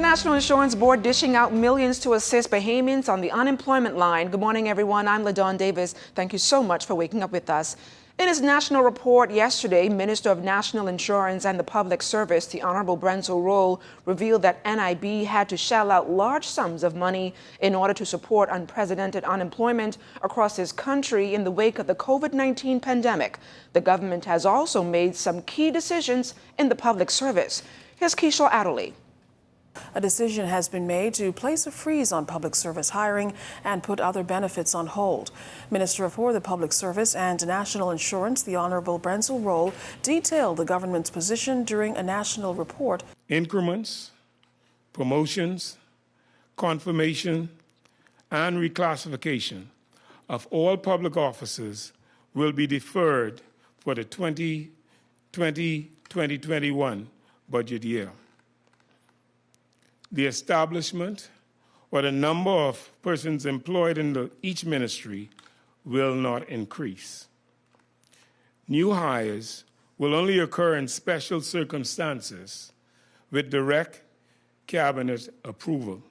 National Insurance Board dishing out millions to assist Bahamians on the unemployment line. Good morning, everyone. I'm LaDawn Davis. Thank you so much for waking up with us. In his national report yesterday, Minister of National Insurance and the Public Service, the Honorable Brenzel Roll, revealed that NIB had to shell out large sums of money in order to support unprecedented unemployment across this country in the wake of the COVID-19 pandemic. The government has also made some key decisions in the public service. Here's Keishore Adderley. A decision has been made to place a freeze on public service hiring and put other benefits on hold. Minister for the Public Service and National Insurance, the Honorable Brenzel Roll, detailed the government's position during a national report. Increments, promotions, confirmation, and reclassification of all public officers will be deferred for the 2020-2021 budget year. The establishment or the number of persons employed in each ministry will not increase. New hires will only occur in special circumstances with direct cabinet approval.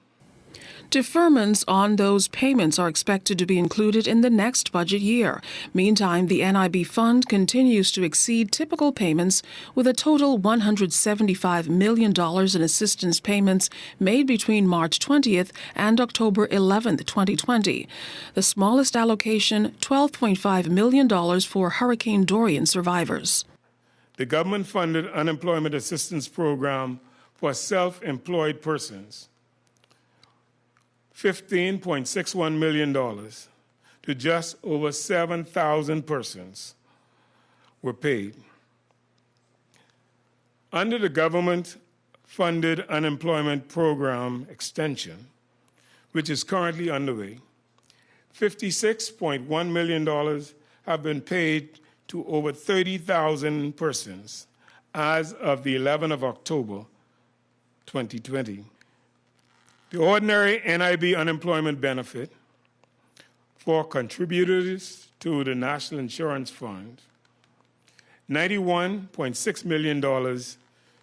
Deferments on those payments are expected to be included in the next budget year. Meantime, the NIB fund continues to exceed typical payments with a total $175 million in assistance payments made between March 20th and October 11th, 2020. The smallest allocation, $12.5 million for Hurricane Dorian survivors. The government-funded unemployment assistance program for self-employed persons, $15.61 million to just over 7,000 persons were paid. Under the government-funded unemployment program extension, which is currently underway, $56.1 million have been paid to over 30,000 persons as of the 11th of October, 2020. The ordinary NIB unemployment benefit for contributors to the National Insurance Fund, $91.6 million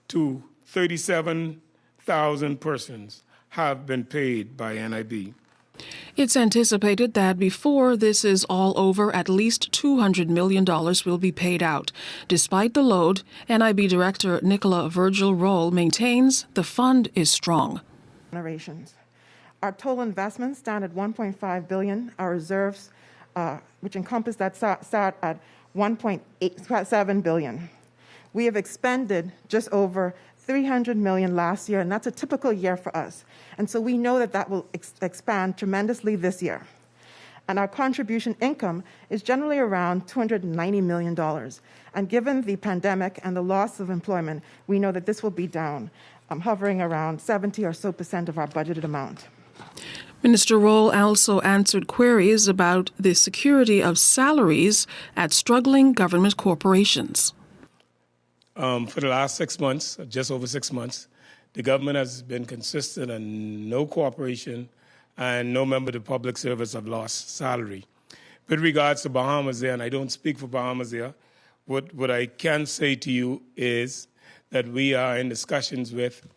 to 37,000 persons have been paid by NIB. It's anticipated that before this is all over, at least $200 million will be paid out. Despite the load, NIB Director Nicola Virgil Roll maintains the fund is strong. Our total investments stand at $1.5 billion. Our reserves, which encompass that, start at $1.7 billion. We have expended just over $300 million last year, and that's a typical year for us. And so we know that that will expand tremendously this year. And our contribution income is generally around $290 million. And given the pandemic and the loss of employment, we know that this will be down, hovering around 70% or so of our budgeted amount. Minister Roll also answered queries about the security of salaries at struggling government corporations. For the last 6 months, just over 6 months, the government has been consistent and no corporation and no member of the public service have lost salary. With regards to Bahamas Air, and I don't speak for Bahamas Air, what I can say to you is that we are in discussions with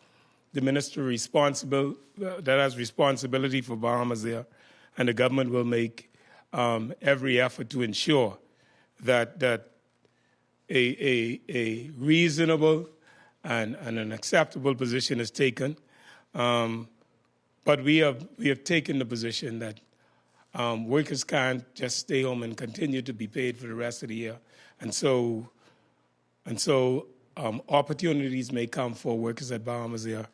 the minister responsible, that has responsibility for Bahamas Air, and the government will make every effort to ensure that a reasonable and an acceptable position is taken. But we have taken the position that workers can't just stay home and continue to be paid for the rest of the year, and so opportunities may come for workers at Bahamas Air